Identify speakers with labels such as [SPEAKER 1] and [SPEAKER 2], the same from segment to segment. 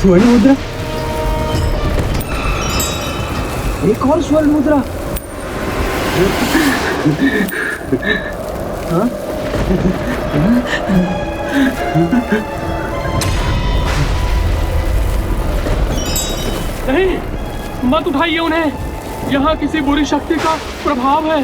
[SPEAKER 1] स्वर्ण मुद्रा, एक और स्वर्ण मुद्रा। हाँ?
[SPEAKER 2] नहीं, मत उठाइए उन्हें, यहाँ किसी बुरी शक्ति का प्रभाव है।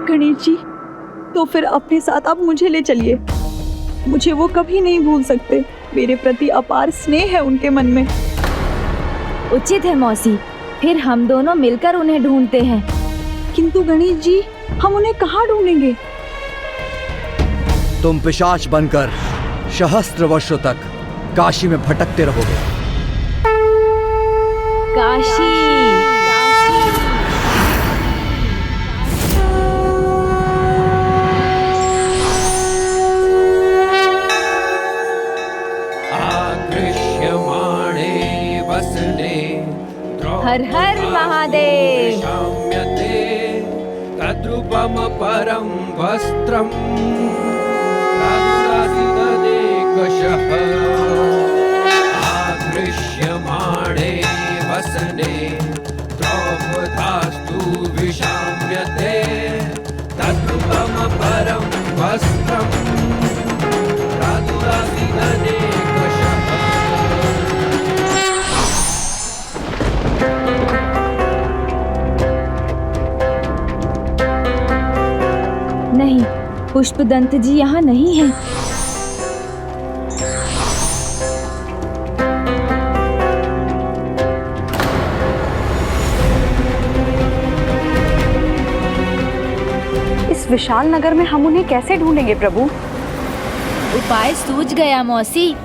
[SPEAKER 3] गणेश जी, तो फिर अपने साथ आप मुझे ले चलिए। मुझे वो कभी नहीं भूल सकते। मेरे प्रति अपार स्नेह है उनके मन में।
[SPEAKER 4] उचित है मौसी, फिर हम दोनों मिलकर उन्हें ढूंढते हैं।
[SPEAKER 3] किंतु गणेश जी, हम उन्हें कहाँ ढूंढेंगे?
[SPEAKER 5] तुम पिशाच बनकर सहस्त्र वर्षों तक काशी में भटकते रहोगे।
[SPEAKER 4] काशी, हर हर महादेव।
[SPEAKER 6] तद्रूपम परम वस्त्रम आकृष्यमाणे वसने द्रौपदास्तु विशाम्यते तद्रूपम परम वस्त्रम
[SPEAKER 4] नहीं, पुष्पदंत जी यहाँ नहीं है।
[SPEAKER 3] इस विशाल नगर में हम उन्हें कैसे ढूंढेंगे प्रभु?
[SPEAKER 4] उपाय सूझ गया मौसी।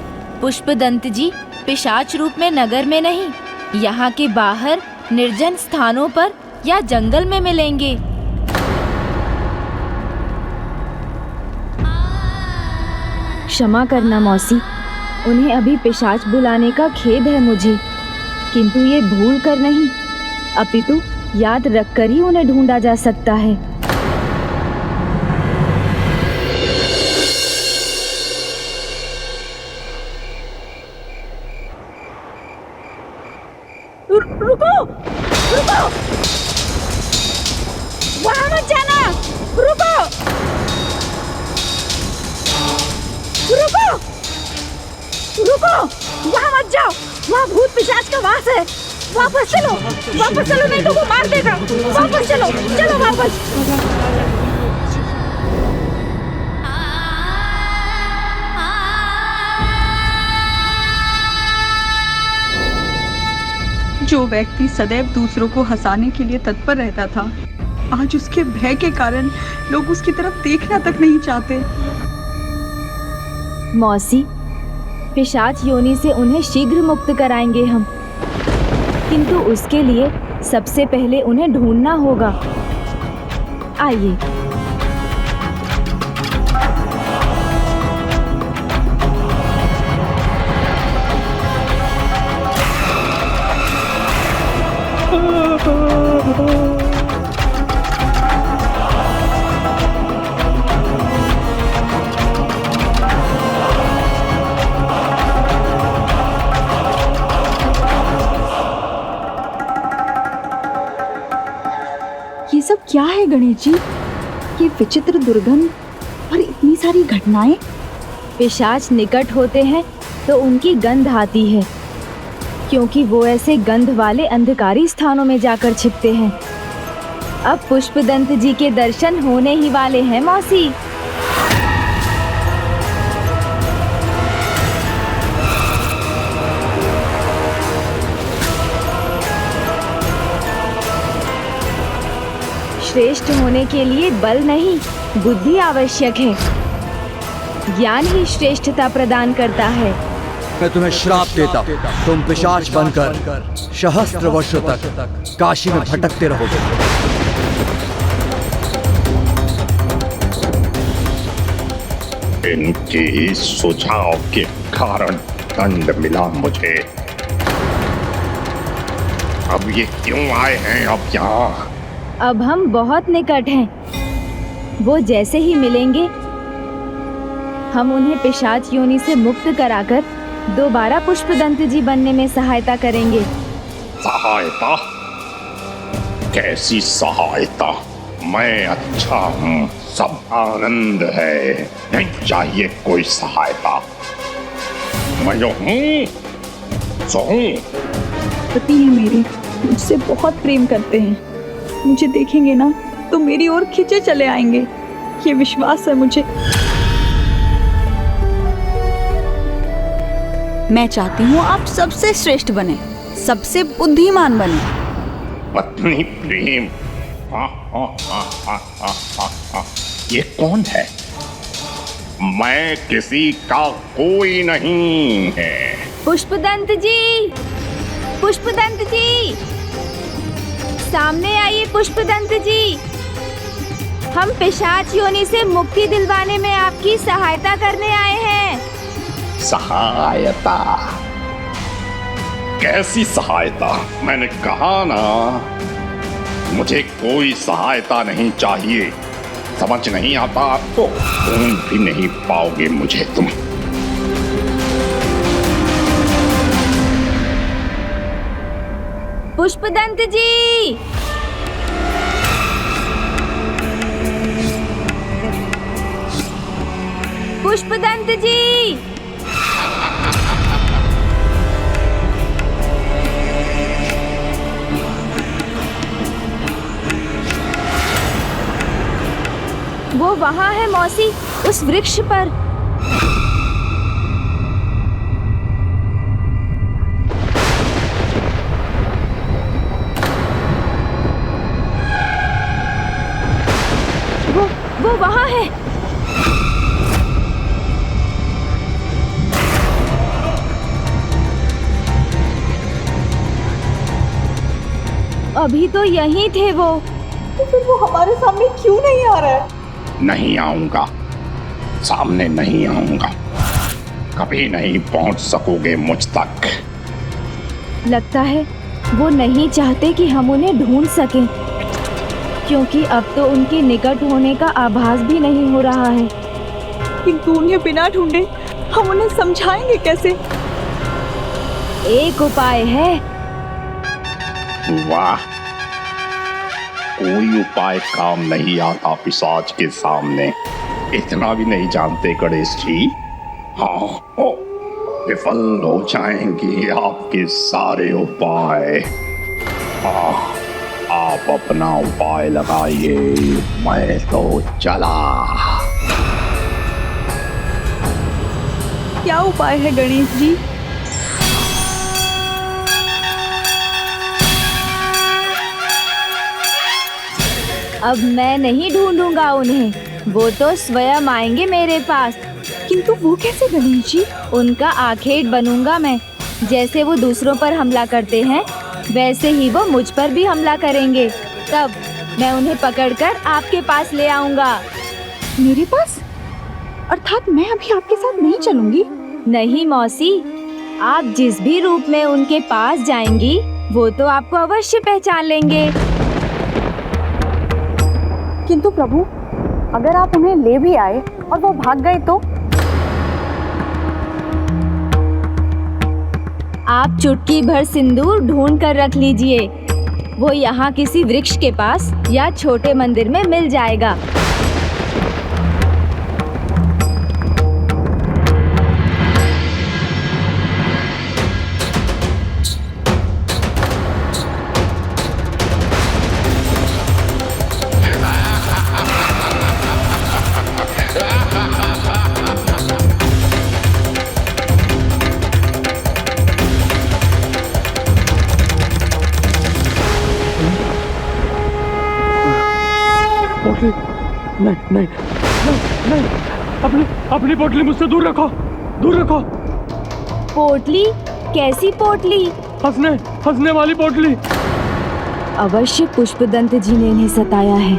[SPEAKER 4] पुष्पदंत जी पिशाच रूप में नगर में नहीं, यहाँ के बाहर निर्जन स्थानों पर या जंगल में मिलेंगे। क्षमा करना मौसी, उन्हें अभी पिशाच बुलाने का खेद है मुझे, किंतु ये भूल कर नहीं, अपितु याद रखकर ही उन्हें ढूंढा जा सकता है।
[SPEAKER 3] रुको, रुको, वहाँ मत जाना, रुको, रुको, रुको, वहाँ मत जाओ, वहाँ भूत पिशाच का वास है। वापस चलो नहीं तो वो मार देगा। वापस चलो, चलो वापस। जो व्यक्ति सदैव दूसरों को हंसाने के लिए तत्पर रहता था, आज उसके भय के कारण लोग उसकी तरफ देखना तक नहीं चाहते।
[SPEAKER 4] मौसी, पिशाच योनि से उन्हें शीघ्र मुक्त कराएंगे हम, किंतु उसके लिए सबसे पहले उन्हें ढूंढना होगा। आइए।
[SPEAKER 3] ये सब क्या है गणेश जी? ये विचित्र दुर्गंध और इतनी सारी घटनाएं।
[SPEAKER 4] पिशाच निकट होते हैं तो उनकी गंध आती है, क्योंकि वो ऐसे गंध वाले अंधकारी स्थानों में जाकर छिपते हैं। अब पुष्पदंत जी के दर्शन होने ही वाले हैं मौसी। श्रेष्ठ होने के लिए बल नहीं, बुद्धि आवश्यक है। ज्ञान ही श्रेष्ठता प्रदान करता है।
[SPEAKER 5] मैं तुम्हें श्राप देता हूँ, तुम पिशाच बनकर सहस्त्र वर्षों तक काशी में भटकते रहोगे।
[SPEAKER 7] इनके सुझाव के कारण दंड मिला मुझे। अब ये क्यों आए हैं अब यहाँ?
[SPEAKER 4] अब हम बहुत निकट हैं। वो जैसे ही मिलेंगे हम उन्हें पिशाच योनि से मुक्त कराकर दोबारा पुष्पदंत जी बनने में सहायता करेंगे।
[SPEAKER 7] सहायता? कैसी सहायता? मैं अच्छा हूँ, सब आनंद है, नहीं चाहिए कोई सहायता। मैं जो हूँ सो हूँ।
[SPEAKER 3] पति है मेरे, मुझसे बहुत प्रेम करते हैं। मुझे देखेंगे ना तो मेरी ओर खींचे चले आएंगे, ये विश्वास है मुझे। मैं चाहती हूँ आप सबसे श्रेष्ठ बने, सबसे बुद्धिमान बने।
[SPEAKER 7] पत्नी प्रेम? ये कौन है? मैं किसी का कोई नहीं है।
[SPEAKER 4] पुष्पदंत जी, पुष्पदंत जी, सामने आइए पुष्पदंत जी। हम पिशाच योनि से मुक्ति दिलवाने में आपकी सहायता करने आए हैं।
[SPEAKER 7] सहायता? कैसी सहायता? मैंने कहा ना, मुझे कोई सहायता नहीं चाहिए। समझ नहीं आता आपको? ढूंढ भी नहीं पाओगे मुझे तुम।
[SPEAKER 4] पुष्पदंत जी, पुष्पदंत जी, वो वहाँ है मौसी, उस वृक्ष पर। वो वहाँ है। अभी तो यहीं थे वो।
[SPEAKER 3] तो फिर वो हमारे सामने क्यों नहीं आ रहा है?
[SPEAKER 7] नहीं आऊंगा, सामने नहीं आऊंगा, कभी नहीं पहुंच सकोगे मुझ तक।
[SPEAKER 4] लगता है वो नहीं चाहते कि हम उन्हें ढूंढ सकें, क्योंकि अब तो उनके निकट होने का आभास भी नहीं हो रहा है।
[SPEAKER 3] किंतु उन्हें बिना ढूंढे हम उन्हें समझाएंगे कैसे?
[SPEAKER 4] एक उपाय है।
[SPEAKER 7] वाह, कोई उपाय काम नहीं आता पिशाच के सामने। इतना भी नहीं जानते गणेश जी? हाँ, विफल हो जाएंगे आपके सारे उपाय। हाँ, आप अपना उपाय लगाइए, मैं तो चला।
[SPEAKER 3] क्या उपाय है गणेश जी?
[SPEAKER 4] अब मैं नहीं ढूंढूंगा उन्हें, वो तो स्वयं आएंगे मेरे पास।
[SPEAKER 3] किंतु वो कैसे गणेश जी?
[SPEAKER 4] उनका आखेट बनूंगा मैं। जैसे वो दूसरों पर हमला करते हैं, वैसे ही वो मुझ पर भी हमला करेंगे। तब मैं उन्हें पकड़कर आपके पास ले आऊंगा।
[SPEAKER 3] मेरे पास? अर्थात मैं अभी आपके साथ नहीं चलूंगी?
[SPEAKER 4] नहीं मौसी, आप जिस भी रूप में उनके पास जाएंगी, वो तो आपको अवश्य पहचान लेंगे।
[SPEAKER 3] किंतु प्रभु, अगर आप उन्हें ले भी आए और वो भाग गए तो?
[SPEAKER 4] आप चुटकी भर सिंदूर ढूंढ कर रख लीजिए, वो यहाँ किसी वृक्ष के पास या छोटे मंदिर में मिल जाएगा।
[SPEAKER 2] नहीं, अपनी पोटली मुझसे दूर रखो, दूर रखो।
[SPEAKER 4] पोटली? कैसी पोटली?
[SPEAKER 2] हंसने वाली पोटली।
[SPEAKER 4] अवश्य पुष्पदंत जी ने इन्हें सताया है।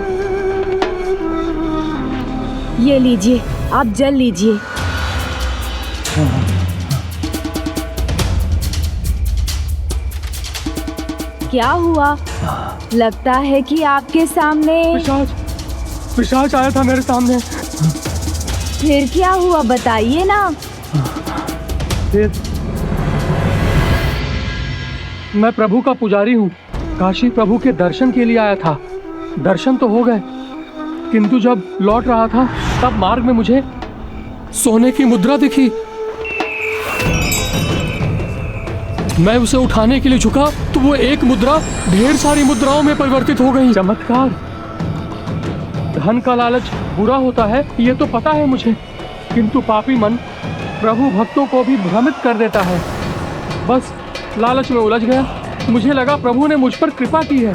[SPEAKER 4] ये लीजिए, आप जल लीजिए। क्या हुआ? लगता है कि आपके सामने
[SPEAKER 2] पिशाच आया था मेरे सामने।
[SPEAKER 4] फिर क्या हुआ, बताइए ना।
[SPEAKER 2] फिर मैं प्रभु का पुजारी हूँ, काशी प्रभु के दर्शन के लिए आया था। दर्शन तो हो गए, किंतु जब लौट रहा था तब मार्ग में मुझे सोने की मुद्रा दिखी। मैं उसे उठाने के लिए झुका तो वो एक मुद्रा ढेर सारी मुद्राओं में परिवर्तित हो गई। चमत्कार। धन का लालच बुरा होता है, ये तो पता है मुझे, किंतु पापी मन प्रभु भक्तों को भी भ्रमित कर देता है। बस लालच में उलझ गया। मुझे लगा प्रभु ने मुझ पर कृपा की है।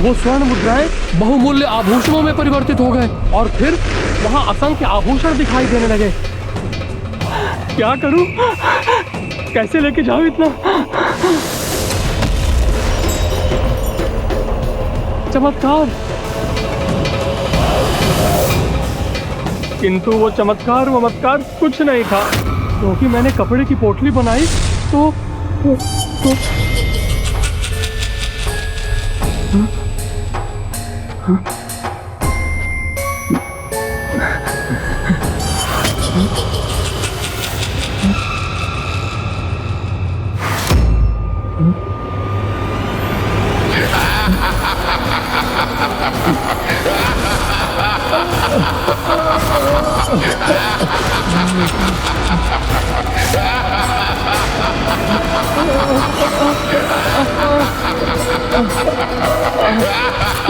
[SPEAKER 2] वो स्वर्ण मुद्राएं बहुमूल्य आभूषणों में परिवर्तित हो गए और फिर वहां असंख्य आभूषण दिखाई देने लगे। क्या करूं? कैसे लेके जाऊं इतना? चमत्कार। किंतु वो चमत्कार कुछ नहीं था, क्योंकि मैंने कपड़े की पोटली बनाई तो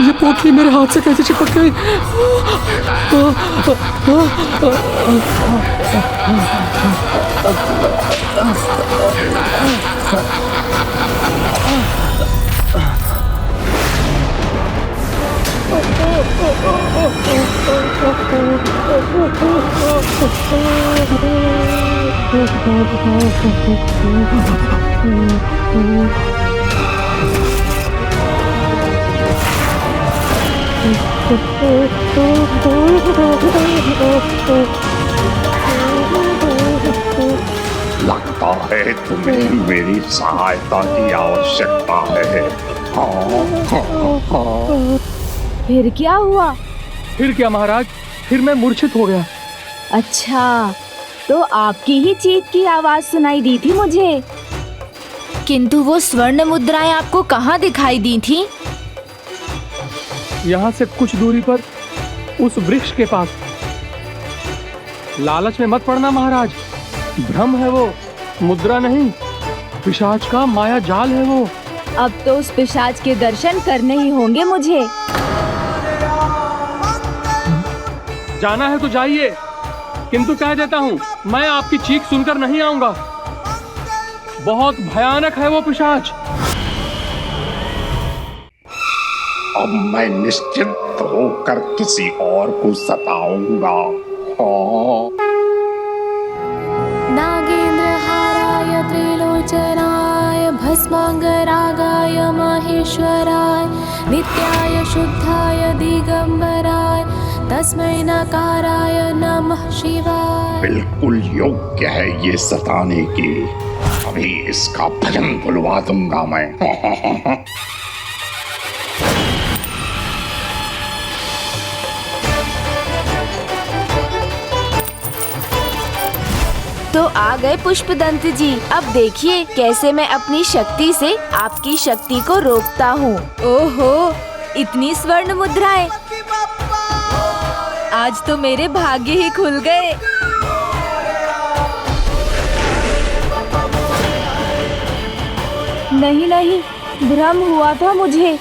[SPEAKER 2] ये पोटली मेरे हाथ से कैसे चिपक गई?
[SPEAKER 7] लगता है तुम्हें मेरी सहायता की आवश्यकता है।
[SPEAKER 4] फिर क्या हुआ?
[SPEAKER 2] फिर क्या महाराज, फिर मैं मूर्छित हो गया।
[SPEAKER 4] अच्छा, तो आपकी ही चीख की आवाज सुनाई दी थी मुझे। किंतु वो स्वर्ण मुद्राएं आपको कहाँ दिखाई दी थी?
[SPEAKER 2] यहाँ से कुछ दूरी पर उस वृक्ष के पास। लालच में मत पड़ना महाराज, भ्रम है वो, मुद्रा नहीं, पिशाच का माया जाल है वो।
[SPEAKER 4] अब तो उस पिशाच के दर्शन करने ही होंगे मुझे।
[SPEAKER 2] जाना है तो जाइए, किंतु कह देता हूँ मैं आपकी चीख सुनकर नहीं आऊंगा। बहुत भयानक है वो पिशाच।
[SPEAKER 7] अब मैं निश्चिंत होकर किसी और को सताऊंगा।
[SPEAKER 8] नागेन्द्रहाराय त्रिलोचनाय भस्मांगरागाय महेश्वराय नित्याय शुद्धाय दिगंबराय तस्मै नकाराय नमः शिवाय।
[SPEAKER 7] बिल्कुल योग्य है ये सताने की। अभी इसका भजन बुलवा दूंगा मैं।
[SPEAKER 4] तो आ गए पुष्पदंत जी। अब देखिए कैसे मैं अपनी शक्ति से आपकी शक्ति को रोकता हूँ। ओहो, इतनी स्वर्ण मुद्राएं! आज तो मेरे भाग्य ही खुल गए। नहीं, भ्रम हुआ था मुझे।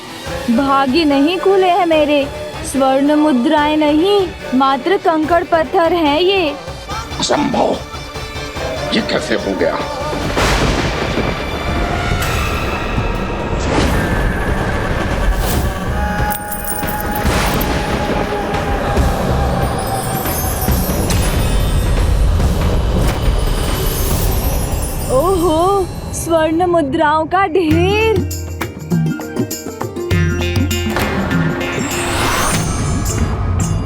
[SPEAKER 4] भाग्य नहीं खुले हैं मेरे। स्वर्ण मुद्राएं नहीं, मात्र कंकड़ पत्थर हैं ये।
[SPEAKER 7] असंभव, ये कैसे हो गया?
[SPEAKER 4] ओह, स्वर्ण मुद्राओं का ढेर।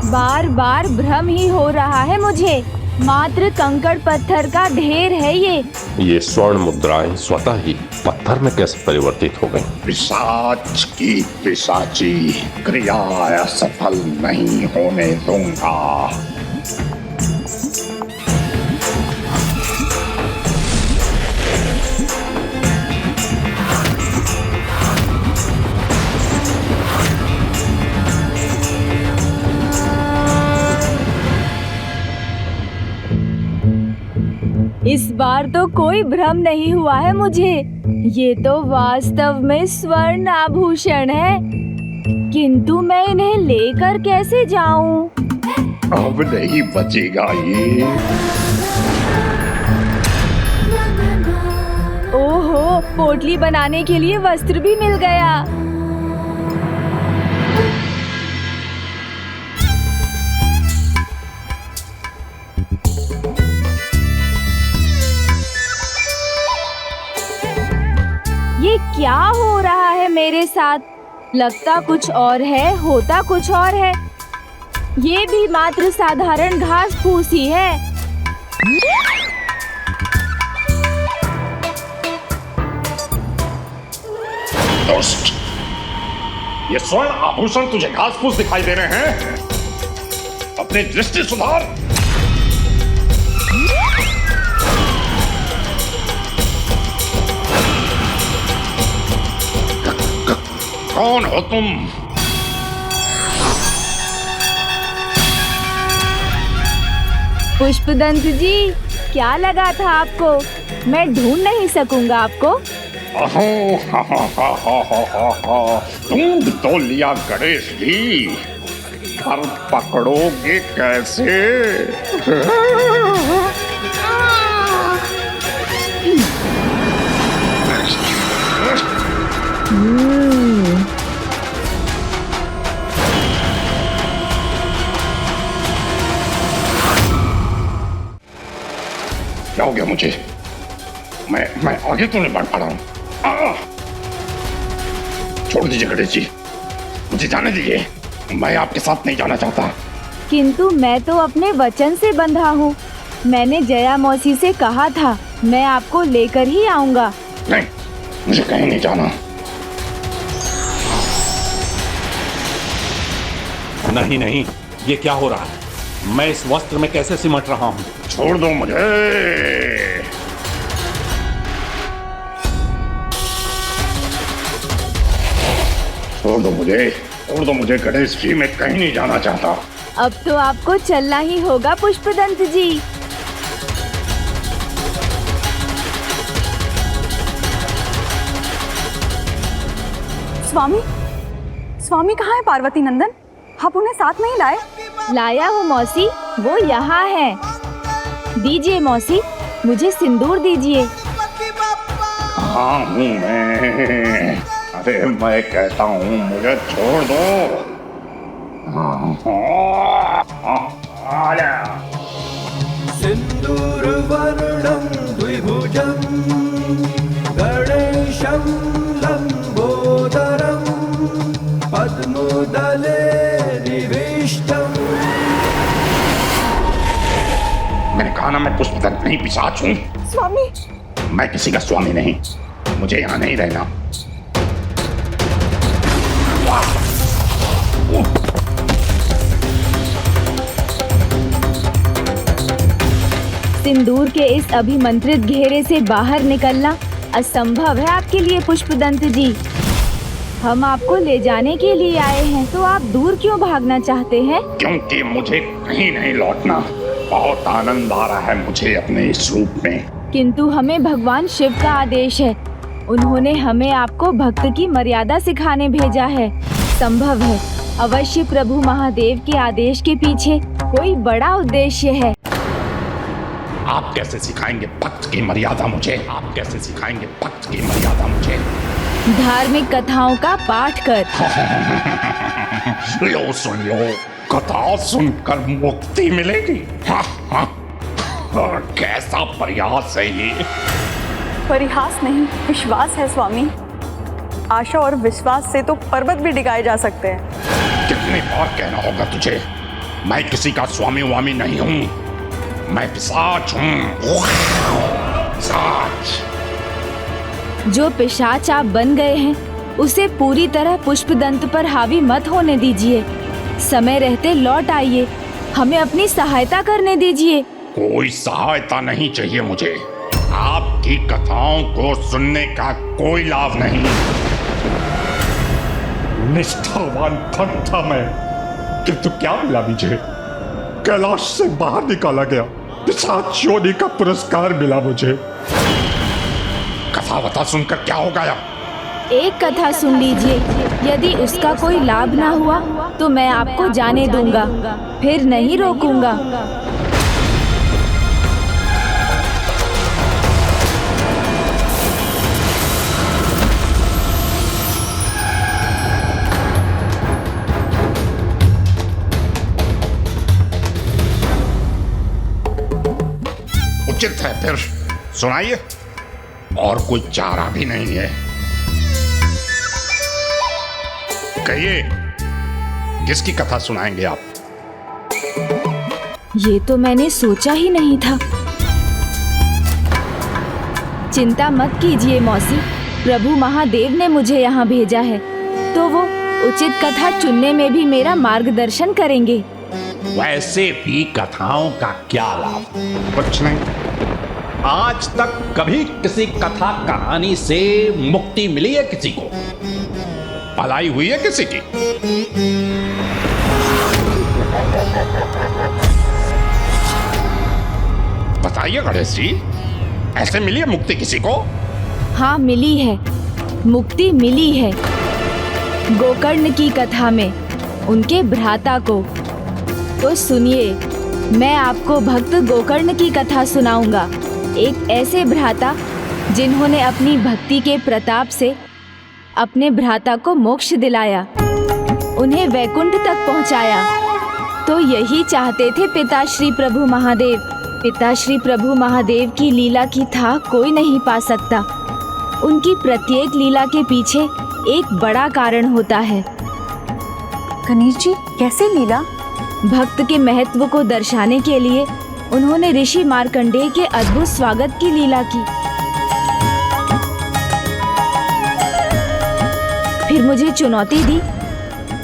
[SPEAKER 4] बार बार भ्रम ही हो रहा है मुझे। मात्र कंकड़ पत्थर का ढेर है ये
[SPEAKER 9] स्वर्ण मुद्राएं स्वतः ही पत्थर में कैसे परिवर्तित हो गई?
[SPEAKER 7] पिशाच की पिशाची क्रिया असफल नहीं होने दूंगा।
[SPEAKER 4] इस बार तो कोई भ्रम नहीं हुआ है मुझे। ये तो वास्तव में स्वर्ण आभूषण है, किंतु मैं इन्हें लेकर कैसे जाऊं?
[SPEAKER 7] अब नहीं बचेगा ये।
[SPEAKER 4] ओहो, पोटली बनाने के लिए वस्त्र भी मिल गया। ये क्या हो रहा है मेरे साथ? लगता कुछ और है, होता कुछ और है। ये भी मात्र साधारण घास फूस ही है।
[SPEAKER 7] दुष्ट, ये स्वर्ण आभूषण तुझे घास फूस दिखाई दे रहे हैं? अपनी दृष्टि सुधार। कौन हो तुम?
[SPEAKER 4] पुष्पदंत जी, क्या लगा था आपको? मैं ढूंढ नहीं सकूंगा आपको।
[SPEAKER 7] ढूंढ तो लिया गणेश जी, पर पकड़ोगे कैसे? क्या हो गया मुझे? मैं आगे तो नहीं बढ़ पा रहा हूँ। छोड़ दीजिए गणेश जी, मुझे जाने दीजिए। मैं आपके साथ नहीं जाना चाहता।
[SPEAKER 4] किंतु मैं तो अपने वचन से बंधा हूँ। मैंने जया मौसी से कहा था मैं आपको लेकर ही आऊंगा।
[SPEAKER 7] नहीं, मुझे कहीं नहीं जाना।
[SPEAKER 9] नहीं नहीं, ये क्या हो रहा है? मैं इस वस्त्र में कैसे सिमट रहा हूँ?
[SPEAKER 7] छोड़ दो मुझे। छोड़ दो मुझे, छोड़ दो मुझे गणेश जी, मैं कहीं नहीं जाना चाहता।
[SPEAKER 4] अब तो आपको चलना ही होगा पुष्पदंत जी।
[SPEAKER 3] स्वामी, स्वामी कहाँ है पार्वती नंदन? आप उन्हें साथ नहीं लाए?
[SPEAKER 4] लाया हूँ मौसी, वो यहाँ है। दीजिए मौसी, मुझे सिंदूर दीजिए।
[SPEAKER 7] हाँ हूँ मैं। अरे मैं कहता हूँ मुझे छोड़ दो।
[SPEAKER 6] सिन्दूरवर्णं द्विभुजं गणेशं लम्बोदरं पद्मोदले निविष्टम्।
[SPEAKER 7] मैंने कहा ना, मैं पुष्पदंत नहीं पिशाच हूँ।
[SPEAKER 3] स्वामी,
[SPEAKER 7] मैं किसी का स्वामी नहीं, मुझे यहाँ नहीं रहना।
[SPEAKER 4] सिंदूर के इस अभिमंत्रित घेरे से बाहर निकलना असंभव है आपके लिए पुष्पदंत जी। हम आपको ले जाने के लिए आए हैं, तो आप दूर क्यों भागना चाहते हैं?
[SPEAKER 7] क्योंकि मुझे कहीं नहीं लौटना। बहुत आनंद आ रहा है मुझे अपने इस रूप में।
[SPEAKER 4] किंतु हमें भगवान शिव का आदेश है। उन्होंने हमें आपको भक्त की मर्यादा सिखाने भेजा है। संभव है अवश्य प्रभु महादेव के आदेश के पीछे कोई बड़ा उद्देश्य है।
[SPEAKER 7] आप कैसे सिखाएंगे भक्त की मर्यादा मुझे? आप कैसे सिखाएंगे भक्त की मर्यादा मुझे?
[SPEAKER 4] धार्मिक कथाओं का पाठ कर।
[SPEAKER 7] लो सुन लो, कथा सुनकर मुक्ति मिलेगी। हाँ, हाँ। और कैसा प्रयास है ये?
[SPEAKER 10] परिहास नहीं, विश्वास है स्वामी। आशा और विश्वास से तो पर्वत भी डिगाए जा सकते हैं।
[SPEAKER 7] कितनी बार कहना होगा तुझे, मैं किसी का स्वामी वामी नहीं हूँ, मैं पिशाच हूँ।
[SPEAKER 4] जो पिशाच आप बन गए हैं उसे पूरी तरह पुष्पदंत पर हावी मत होने दीजिए। समय रहते लौट आइए, हमें अपनी सहायता करने दीजिए।
[SPEAKER 7] कोई सहायता नहीं चाहिए मुझे, आपकी कथाओं को सुनने का कोई लाभ नहीं। निष्ठावान भक्त था मैं, किंतु क्या मिला मुझे? कैलाश से बाहर निकाला गया, पिशाच योनि का पुरस्कार मिला मुझे। कथा वथा सुनकर क्या हो गया?
[SPEAKER 4] एक कथा सुन लीजिए, यदि उसका कोई लाभ ना हुआ तो मैं आपको जाने दूंगा, फिर नहीं रोकूंगा।
[SPEAKER 7] उचित है, फिर सुनाइए, और कोई चारा भी नहीं है। कहिए, किसकी कथा सुनाएंगे आप?
[SPEAKER 4] ये तो मैंने सोचा ही नहीं था। चिंता मत कीजिए मौसी, प्रभु महादेव ने मुझे यहाँ भेजा है, तो वो उचित कथा चुनने में भी मेरा मार्गदर्शन करेंगे।
[SPEAKER 9] वैसे भी कथाओं का क्या लाभ?
[SPEAKER 7] कुछ नहीं।
[SPEAKER 9] आज तक कभी किसी कथा कहानी से मुक्ति मिली है किसी को?
[SPEAKER 7] भलाई हुई है किसी की? बताइए गणेश जी, ऐसे मिली है मुक्ति किसी को?
[SPEAKER 4] हाँ मिली है, मुक्ति मिली है। गोकर्ण की कथा में उनके भ्राता को। तो सुनिए, मैं आपको भक्त गोकर्ण की कथा सुनाऊंगा। एक ऐसे भ्राता जिन्होंने अपनी भक्ति के प्रताप से अपने भ्राता को मोक्ष दिलाया, उन्हें वैकुंठ तक पहुंचाया। तो यही चाहते थे पिता श्री प्रभु महादेव। पिता श्री प्रभु महादेव की लीला की था कोई नहीं पा सकता। उनकी प्रत्येक लीला के पीछे एक बड़ा कारण होता है।
[SPEAKER 10] गणेश जी, कैसे लीला?
[SPEAKER 4] भक्त के महत्व को दर्शाने के लिए उन्होंने ऋषि मार्कंडेय के अद्भुत स्वागत की लीला की। फिर मुझे चुनौती दी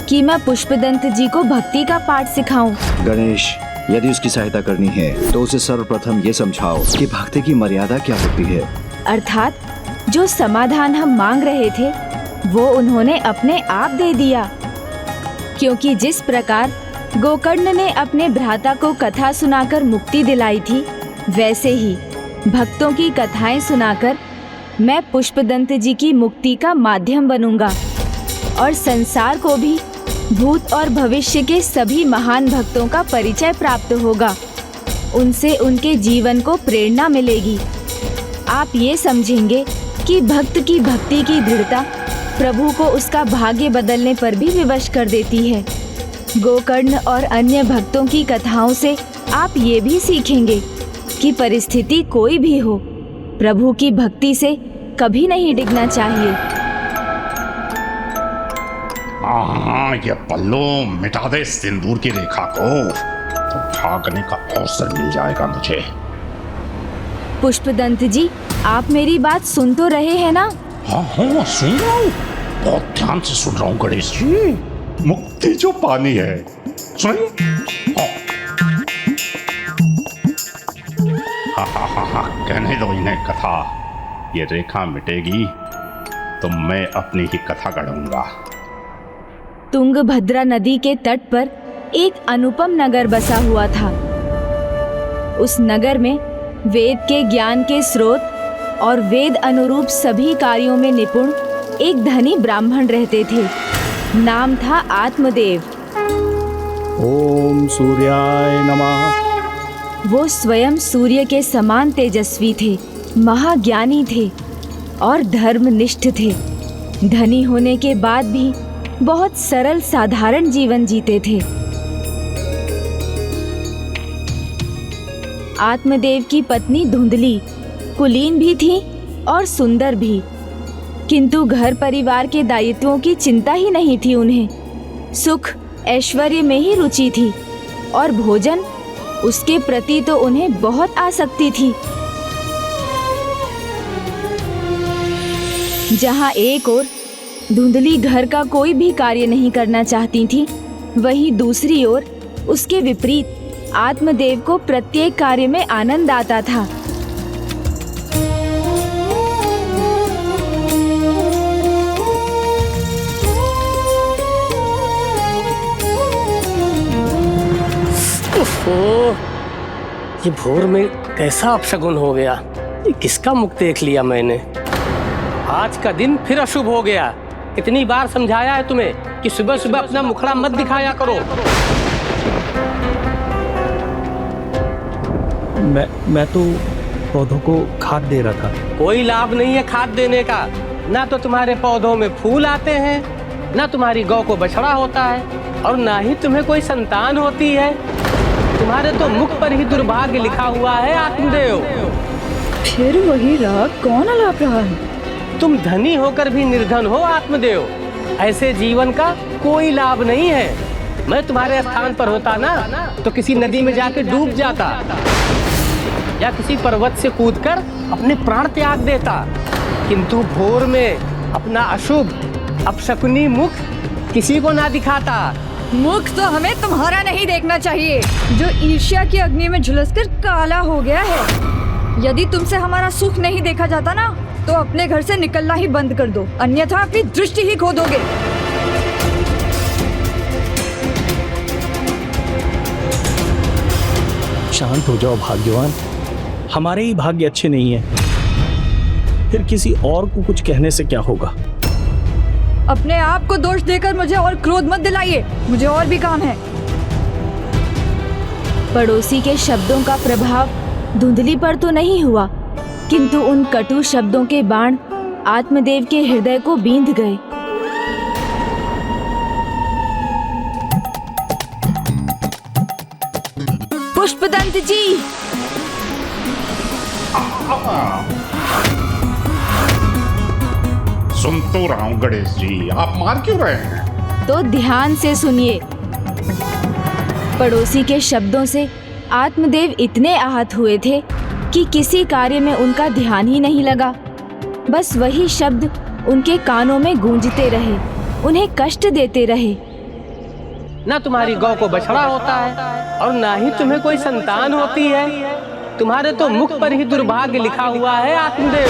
[SPEAKER 4] कि मैं पुष्पदंत जी को भक्ति का पाठ सिखाऊं।
[SPEAKER 5] गणेश, यदि उसकी सहायता करनी है तो उसे सर्वप्रथम ये समझाओ कि भक्ति की मर्यादा क्या होती है।
[SPEAKER 4] अर्थात जो समाधान हम मांग रहे थे वो उन्होंने अपने आप दे दिया। क्योंकि जिस प्रकार गोकर्ण ने अपने भ्राता को कथा सुनाकर मुक्ति दिलाई थी, वैसे ही भक्तों की कथाएं सुनाकर मैं पुष्पदंत जी की मुक्ति का माध्यम बनूंगा और संसार को भी भूत और भविष्य के सभी महान भक्तों का परिचय प्राप्त होगा। उनसे उनके जीवन को प्रेरणा मिलेगी। आप ये समझेंगे कि भक्त की भक्ति की दृढ़ता प्रभु को उसका भाग्य बदलने पर भी विवश कर देती है। गोकर्ण और अन्य भक्तों की कथाओं से आप ये भी सीखेंगे कि परिस्थिति कोई भी हो, प्रभु की भक्ति से कभी नहीं डिगना चाहिए।
[SPEAKER 7] हाँ, ये पल्लू मिटा दे सिंदूर की रेखा को, तो भागने का अवसर मिल जाएगा मुझे।
[SPEAKER 4] पुष्पदंत जी, आप मेरी बात सुन तो रहे हैं ना?
[SPEAKER 7] हाँ हाँ, सुन रहा हूँ, बहुत ध्यान से सुन रहा हूँ गणेश जी। मुक्ति जो पानी है, सुनिए। हाँ हाँ हाँ हाँ, कहने दो इन्हें कथा। ये रेखा मिटेगी तो मैं अपनी ही कथा गढ़ूंगा।
[SPEAKER 4] तुंगभद्रा नदी के तट पर एक अनुपम नगर बसा हुआ था। उस नगर में वेद के ज्ञान के स्रोत और वेद अनुरूप सभी कार्यों में निपुण एक धनी ब्राह्मण रहते थे। नाम था आत्मदेव।
[SPEAKER 1] ओम सूर्याय नमः।
[SPEAKER 4] वो स्वयं सूर्य के समान तेजस्वी थे, महाज्ञानी थे और धर्मनिष्ठ थे। धनी होने के बाद भी बहुत सरल साधारण जीवन जीते थे। आत्मदेव की पत्नी धुंधली, कुलीन भी थी और सुंदर भी, किंतु घर परिवार के दायित्वों की चिंता ही नहीं थी उन्हें। सुख ऐश्वर्य में ही रुचि थी और भोजन, उसके प्रति तो उन्हें बहुत आसक्ति थी। जहाँ एक ओर धुंधली घर का कोई भी कार्य नहीं करना चाहती थी, वहीं दूसरी ओर उसके विपरीत आत्मदेव को प्रत्येक कार्य में आनंद आता था।
[SPEAKER 11] ओह, ये भोर में कैसा अपशगुन हो गया। ये किसका मुख देख लिया मैंने। आज का दिन फिर अशुभ हो गया। कितनी बार समझाया है तुम्हें कि सुबह सुबह अपना मुखड़ा मत दिखाया करो।
[SPEAKER 1] मैं तो पौधों को खाद दे रहा था।
[SPEAKER 11] कोई लाभ नहीं है खाद देने का। ना तो तुम्हारे पौधों में फूल आते हैं, ना तुम्हारी गौ को बछड़ा होता है, और ना ही तुम्हें कोई संतान होती है। तुम्हारे तो मुख पर ही दुर्भाग्य लिखा हुआ है आत्मदेव।
[SPEAKER 3] फिर वही राग कौन आलाप रहा है?
[SPEAKER 11] तुम धनी होकर भी निर्धन हो आत्मदेव। ऐसे जीवन का कोई लाभ नहीं है। मैं तुम्हारे स्थान पर होता ना तो किसी नदी में जाके डूब जाता, या किसी पर्वत से कूदकर अपने प्राण त्याग देता। किंतु भोर में अपना अशुभ अपशकुनी मुख किसी को ना दिखाता।
[SPEAKER 3] मुख तो हमें तुम्हारा नहीं देखना चाहिए, जो ईर्ष्या की अग्नि में झुलसकर काला हो गया है। यदि तुमसे हमारा सुख नहीं देखा जाता ना, तो अपने घर से निकलना ही बंद कर दो, अन्यथा अपनी दृष्टि ही खो दोगे।
[SPEAKER 1] शांत हो जाओ भाग्यवान, हमारे ही भाग्य अच्छे नहीं है। फिर किसी और को कुछ कहने से क्या होगा।
[SPEAKER 3] अपने आप को दोष देकर मुझे और क्रोध मत दिलाइए, मुझे और भी काम है।
[SPEAKER 4] पड़ोसी के शब्दों का प्रभाव धुंधली पर तो नहीं हुआ, किंतु उन कटु शब्दों के बाण आत्मदेव के हृदय को बींध गए। पुष्पदंत जी,
[SPEAKER 7] सुन तो रहा हूँ गणेश जी, आप मार क्यों रहे हैं?
[SPEAKER 4] तो ध्यान से सुनिए। पड़ोसी के शब्दों से आत्मदेव इतने आहत हुए थे कि किसी कार्य में उनका ध्यान ही नहीं लगा। बस वही शब्द उनके कानों में गूंजते रहे, उन्हें कष्ट देते रहे।
[SPEAKER 11] ना तुम्हारी गौ को बछड़ा होता है, और ना ही तुम्हें कोई संतान होती है। तुम्हारे तो मुख पर ही दुर्भाग्य लिखा हुआ है आत्मदेव।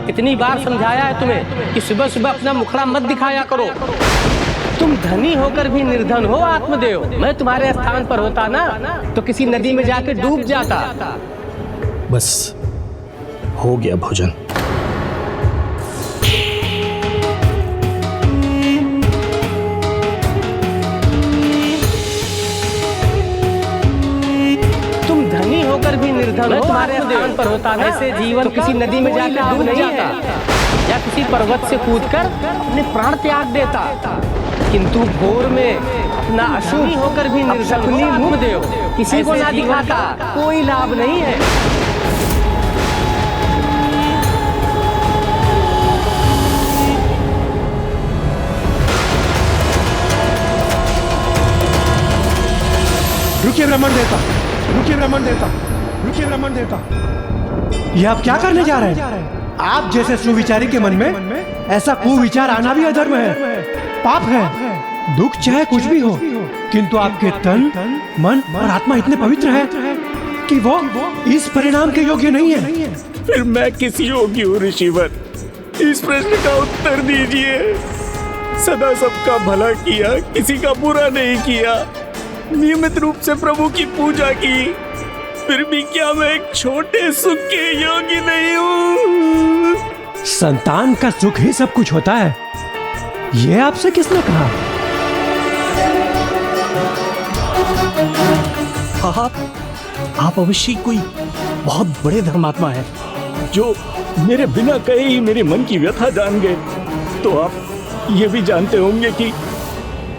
[SPEAKER 11] कितनी बार समझाया है तुम्हें कि सुबह सुबह अपना मुखड़ा मत दिखाया करो। तुम धनी होकर भी निर्धन हो आत्मदेव। मैं तुम्हारे स्थान पर होता ना तो किसी नदी में जाके डूब जाता।
[SPEAKER 1] बस हो गया भोजन।
[SPEAKER 11] तुम धनी होकर भी निर्धन हो, तुम्हारे स्थान पर होता ना ऐसे जीवन तो किसी नदी में जाकर डूब नहीं जाता, या किसी पर्वत से कूदकर अपने प्राण त्याग देता। किंतु भोर में अपना अशुभ होकर भी अपशकुनी मुख देव किसी को ना दिखाता, कोई लाभ नहीं है।
[SPEAKER 12] रुकिए ब्राह्मण देवता, रुकिए ब्राह्मण देवता, रुकिए ब्राह्मण देवता। ये आप क्या करने जा रहे हैं? आप जैसे सुविचारी के मन में ऐसा कुविचार आना भी अधर्म है, पाप है। दुख चाहे कुछ भी हो, किंतु आपके तन, मन और आत्मा इतने पवित्र है कि वो इस परिणाम के योग्य नहीं है।
[SPEAKER 1] फिर मैं किस योग्य हूँ ऋषिवर? इस प्रश्न का उत्तर दीजिए। सदा सबका भला किया, किसी का बुरा नहीं किया, नियमित रूप से प्रभु की पूजा की, फिर भी क्या मैं एक छोटे सुख के योग्य नहीं हूँ?
[SPEAKER 12] संतान का सुख ही सब कुछ होता है, ये आपसे किसने कहा?
[SPEAKER 1] आप अवश्य कोई बहुत बड़े धर्मात्मा हैं, जो मेरे बिना कहे ही मेरे मन की व्यथा जान गए। तो आप ये भी जानते होंगे कि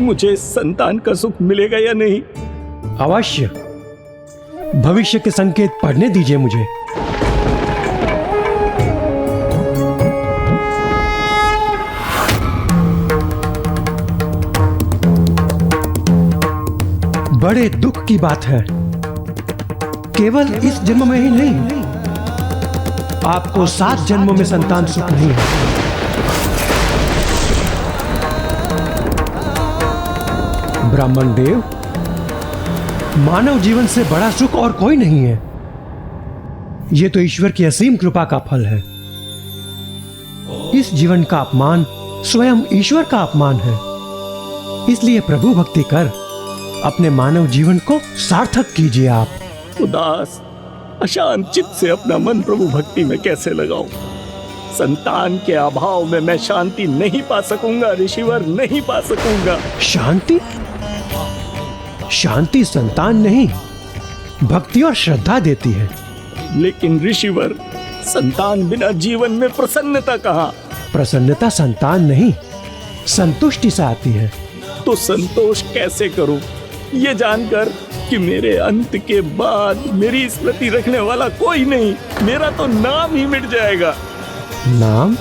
[SPEAKER 1] मुझे संतान का सुख मिलेगा या नहीं।
[SPEAKER 12] अवश्य, भविष्य के संकेत पढ़ने दीजिए मुझे। बड़े दुख की बात है, केवल इस जन्म में ही नहीं, आपको 7 जन्मों में संतान सुख नहीं है। ब्राह्मण देव, मानव जीवन से बड़ा सुख और कोई नहीं है। यह तो ईश्वर की असीम कृपा का फल है। इस जीवन का अपमान स्वयं ईश्वर का अपमान है। इसलिए प्रभु भक्ति कर अपने मानव जीवन को सार्थक कीजिए। आप
[SPEAKER 1] उदास अशांत चित्त से अपना मन प्रभु भक्ति में कैसे लगाऊं? संतान के अभाव में मैं शांति नहीं पा सकूंगा ऋषिवर, नहीं पा सकूंगा।
[SPEAKER 12] शांति? शांति संतान नहीं, भक्ति और श्रद्धा देती है।
[SPEAKER 1] लेकिन ऋषिवर, संतान बिना जीवन में प्रसन्नता कहाँ?
[SPEAKER 12] प्रसन्नता संतान नहीं, संतुष्टि से आती है।
[SPEAKER 1] तो संतोष कैसे करूं, ये जानकर कि मेरे अंत के बाद मेरी स्मृति रखने वाला कोई नहीं, मेरा तो नाम ही मिट जाएगा।
[SPEAKER 12] नाम?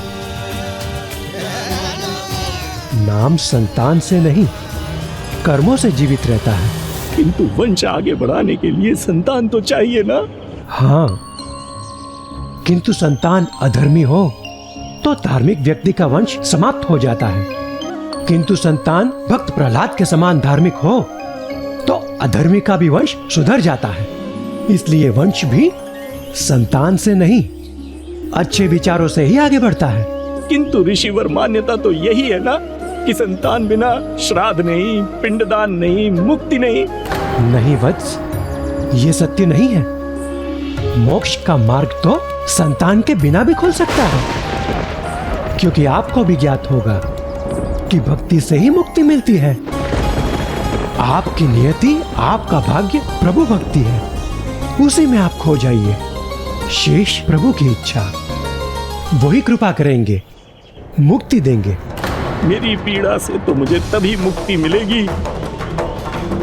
[SPEAKER 12] नाम संतान से नहीं, कर्मों से जीवित रहता है।
[SPEAKER 1] किंतु वंश आगे बढ़ाने के लिए संतान तो चाहिए ना?
[SPEAKER 12] हाँ, किंतु संतान अधर्मी हो तो धार्मिक व्यक्ति का वंश समाप्त हो जाता है। किंतु संतान भक्त प्रहलाद के समान धार्मिक हो तो अधर्मी का भी वंश सुधर जाता है। इसलिए वंश भी संतान से नहीं, अच्छे विचारों से ही आगे बढ़ता है।
[SPEAKER 1] किंतु ऋषिवर, मान्यता तो यही है ना कि संतान बिना श्राद्ध नहीं, पिंडदान नहीं, मुक्ति नहीं।
[SPEAKER 12] नहीं वत्स, ये सत्य नहीं है। मोक्ष का मार्ग तो संतान के बिना भी खुल सकता है, क्योंकि आपको भी ज्ञात होगा कि भक्ति से ही मुक्ति मिलती है। आपकी नियति, आपका भाग्य प्रभु भक्ति है, उसी में आप खो जाइए। शेष प्रभु की इच्छा, वही कृपा करेंगे, मुक्ति देंगे।
[SPEAKER 1] मेरी पीड़ा से तो मुझे तभी मुक्ति मिलेगी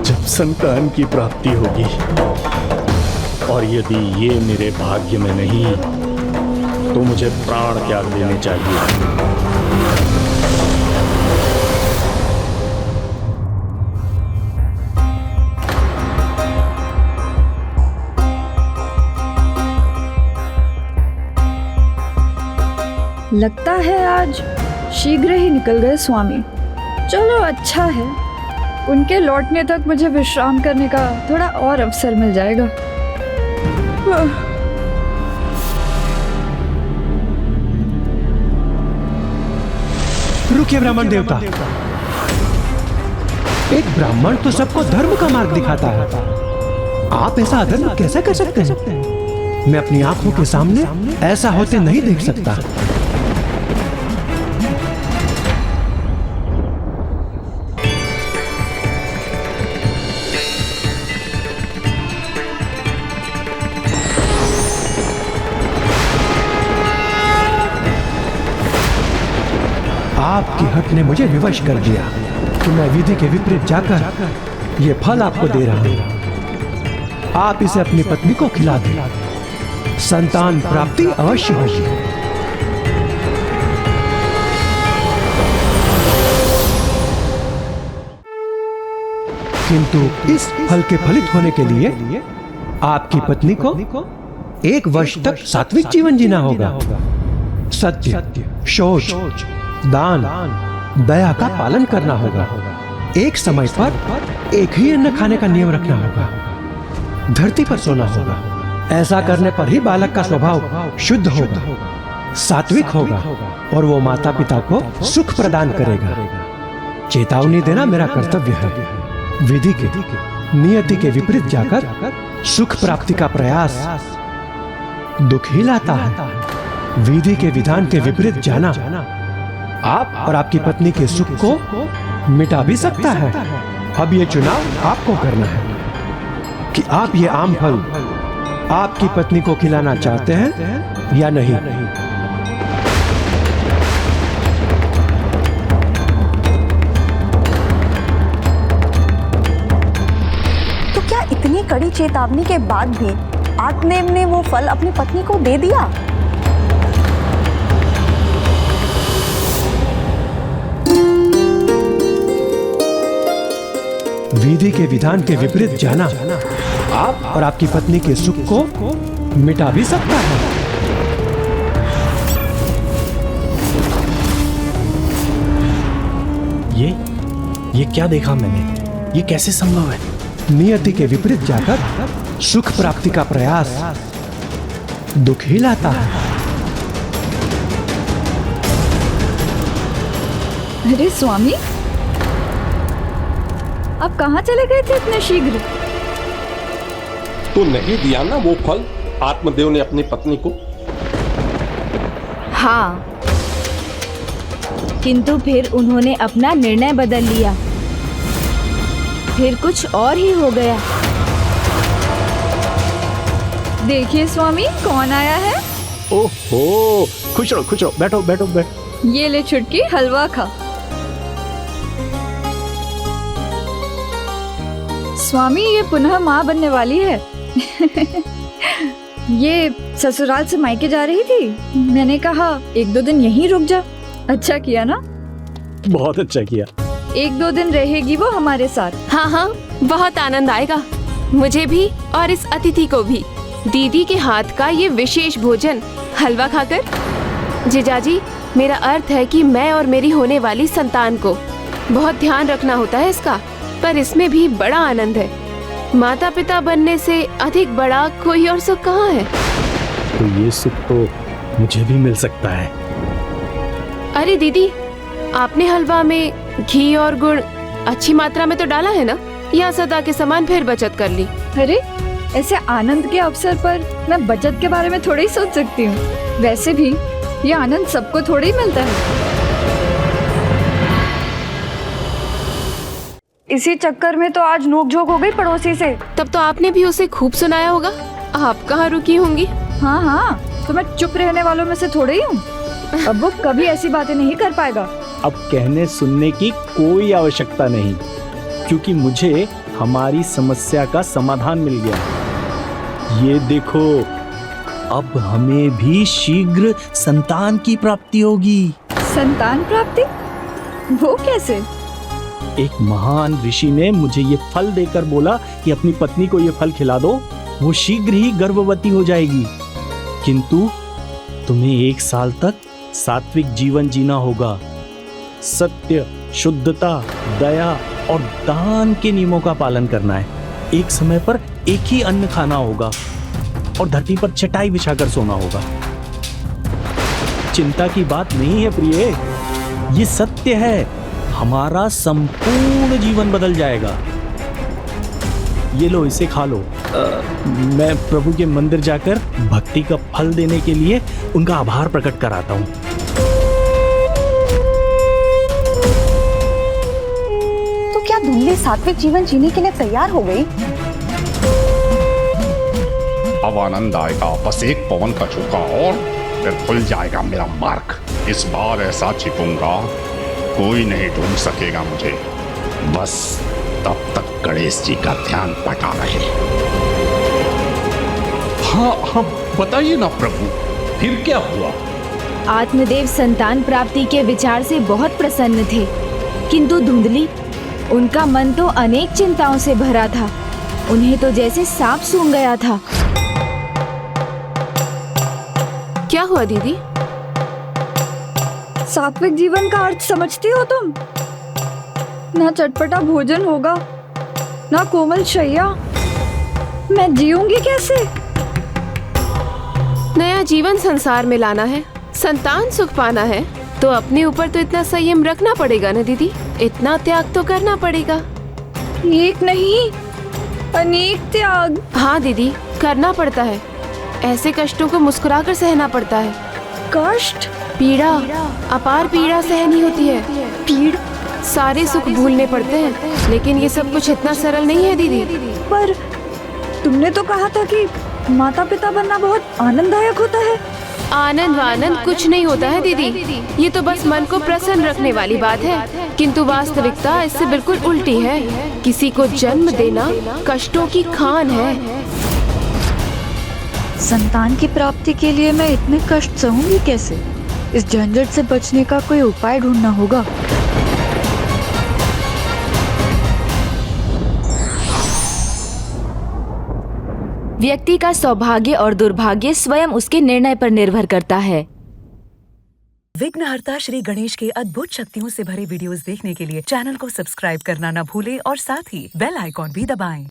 [SPEAKER 1] जब संतान की प्राप्ति होगी, और यदि ये मेरे भाग्य में नहीं तो मुझे प्राण त्याग देने चाहिए।
[SPEAKER 3] लगता है आज शीघ्र ही निकल गए स्वामी। चलो अच्छा है, उनके लौटने तक मुझे विश्राम करने का थोड़ा और अवसर मिल जाएगा।
[SPEAKER 12] रुकिए ब्राह्मण देवता, एक ब्राह्मण तो सबको धर्म का मार्ग दिखाता है, आप ऐसा अधर्म कैसे कर सकते हैं? मैं अपनी आंखों के सामने ऐसा होते नहीं देख सकता। आपकी हट ने मुझे विवश कर दिया कि मैं विधि के विपरीत जाकर ये फल आपको दे रहा हूं। आप इसे अपनी पत्नी को खिला दें, संतान प्राप्ति अवश्य होगी। किंतु इस फल के फलित होने के लिए आपकी पत्नी को 1 वर्ष तक सात्विक जीवन जीना होगा। सत्य, शौच, दान, दया का पालन करना होगा। एक समय पर एक ही अन्न खाने का नियम रखना होगा। धरती पर सोना होगा। ऐसा करने पर ही बालक का स्वभाव शुद्ध होगा, सात्विक होगा और वो माता पिता को सुख प्रदान करेगा। चेतावनी देना मेरा कर्तव्य है। विधि के, नियति के विपरीत जाकर सुख प्राप्ति का प्रयास दुख ही लाता है। विधि के विधान के विपरीत जाना आप और आपकी पत्नी के सुख को मिटा भी सकता है। अब ये चुनाव आपको करना है कि आप ये आम फल आपकी पत्नी को खिलाना चाहते हैं या नहीं।
[SPEAKER 10] इतनी कड़ी चेतावनी के बाद भी आत्मदेव ने वो फल अपनी पत्नी को दे दिया।
[SPEAKER 12] विधि के विधान के विपरीत जाना आप और आपकी पत्नी के सुख को मिटा भी सकता है।
[SPEAKER 1] ये क्या देखा मैंने? ये कैसे संभव है?
[SPEAKER 12] नियति के विपरीत जाकर सुख प्राप्ति का प्रयास दुख ही लाता है।
[SPEAKER 4] अरे स्वामी, आप कहाँ चले गए थे इतने शीघ्र?
[SPEAKER 9] तो नहीं दिया ना वो फल आत्मदेव ने अपनी पत्नी को?
[SPEAKER 4] हाँ, किंतु फिर उन्होंने अपना निर्णय बदल लिया। फिर कुछ और ही हो गया। देखिए स्वामी, कौन आया है?
[SPEAKER 1] ओहो, खुश रहो, बैठो बैठो बैठो।
[SPEAKER 4] ये ले छुटकी, हलवा खा। स्वामी, ये पुनः माँ बनने वाली है। ये ससुराल से मायके जा रही थी। मैंने कहा 1-2 दिन यहीं रुक जा। अच्छा किया ना?
[SPEAKER 1] बहुत अच्छा किया।
[SPEAKER 4] 1-2 दिन रहेगी वो हमारे साथ।
[SPEAKER 8] हाँ हाँ, बहुत आनंद आएगा मुझे भी और इस अतिथि को भी। दीदी के हाथ का ये विशेष भोजन हलवा खाकर। जीजाजी, मेरा अर्थ है कि मैं और मेरी होने वाली संतान को बहुत ध्यान रखना होता है इसका, पर इसमें भी बड़ा आनंद है। माता पिता बनने से अधिक बड़ा कोई और सुख कहाँ है?
[SPEAKER 1] तो ये सुख तो मुझे भी मिल सकता है।
[SPEAKER 8] अरे दीदी, आपने हलवा में घी और गुड़ अच्छी मात्रा में तो डाला है ना? या सदा के समान फिर बचत कर ली?
[SPEAKER 4] अरे, ऐसे आनंद के अवसर पर मैं बचत के बारे में थोड़ी ही सोच सकती हूँ। वैसे भी ये आनंद सबको थोड़ी ही मिलता है।
[SPEAKER 10] इसी चक्कर में तो आज नोकझोंक हो गई पड़ोसी से।
[SPEAKER 8] तब तो आपने भी उसे खूब सुनाया होगा। आप कहाँ रुकी होंगी?
[SPEAKER 4] हाँ हाँ, तो मैं चुप रहने वालों में से थोड़ी ही हूँ। अब वो कभी ऐसी बातें नहीं कर पाएगा।
[SPEAKER 1] अब कहने सुनने की कोई आवश्यकता नहीं, क्योंकि मुझे हमारी समस्या का समाधान मिल गया। ये देखो, अब हमें भी शीघ्र संतान की प्राप्ति होगी।
[SPEAKER 4] संतान प्राप्ति? वो कैसे?
[SPEAKER 1] एक महान ऋषि ने मुझे ये फल देकर बोला कि अपनी पत्नी को ये फल खिला दो, वो शीघ्र ही गर्भवती हो जाएगी। किंतु तुम्हें 1 साल तक सात्विक जीवन जीना होगा। सत्य, शुद्धता, दया और दान के नियमों का पालन करना है। एक समय पर एक ही अन्न खाना होगा और धरती पर चटाई बिछाकर सोना होगा। चिंता की बात नहीं है प्रिय, ये सत्य है। हमारा संपूर्ण जीवन बदल जाएगा। ये लो, इसे खा लो। मैं प्रभु के मंदिर जाकर भक्ति का फल देने के लिए उनका आभार प्रकट कराता हूँ।
[SPEAKER 10] तो क्या धुंधली सात्विक जीवन जीने के लिए तैयार हो गई?
[SPEAKER 7] अब आनंद आएगा। बस एक पवन का झोंका और फिर खुल जाएगा मेरा मार्ग। इस बार ऐसा छिपूंगा कोई नहीं ढूंढ सकेगा मुझे। बस तब तक गणेश जी का ध्यान बटा रहे। हाँ, बताइए ना प्रभु, फिर क्या हुआ?
[SPEAKER 4] आत्मदेव संतान प्राप्ति के विचार से बहुत प्रसन्न थे, किंतु धुंधली, उनका मन तो अनेक चिंताओं से भरा था। उन्हें तो जैसे सांप सूंघ गया था।
[SPEAKER 8] क्या हुआ दीदी?
[SPEAKER 4] सात्विक जीवन का अर्थ समझती हो तुम? ना चटपटा भोजन होगा, ना कोमल शैया। मैं जीऊंगी कैसे?
[SPEAKER 8] नया जीवन संसार में लाना है, संतान सुख पाना है, तो अपने ऊपर तो इतना संयम रखना पड़ेगा ना दीदी। इतना त्याग तो करना पड़ेगा।
[SPEAKER 4] एक नहीं, अनेक त्याग।
[SPEAKER 8] हाँ दीदी, करना पड़ता है। ऐसे कष्टों को मुस्कुराकर सहना पड़ता है।
[SPEAKER 4] कष्ट?
[SPEAKER 8] पीड़ा, अपार पीड़ा सहनी होती है।
[SPEAKER 4] पीड़ा?
[SPEAKER 8] सारे सुख भूलने पड़ते हैं, लेकिन ये सब कुछ इतना सरल नहीं है दीदी।
[SPEAKER 4] पर तुमने तो कहा था कि माता पिता बनना बहुत आनंददायक होता है।
[SPEAKER 8] आनंद वानंद कुछ नहीं होता है दीदी, ये तो बस मन को प्रसन्न रखने वाली बात है, किंतु वास्तविकता इससे बिल्कुल उल्टी है। किसी को जन्म देना कष्टों की खान है।
[SPEAKER 13] संतान की प्राप्ति के लिए मैं इतने कष्ट सहूंगी कैसे? इस झंझट से बचने का कोई उपाय ढूंढना होगा।
[SPEAKER 4] व्यक्ति का सौभाग्य और दुर्भाग्य स्वयं उसके निर्णय पर निर्भर करता है।
[SPEAKER 14] विघ्नहर्ता श्री गणेश के अद्भुत शक्तियों से भरे वीडियोस देखने के लिए चैनल को सब्सक्राइब करना न भूलें और साथ ही बेल आइकॉन भी दबाएं।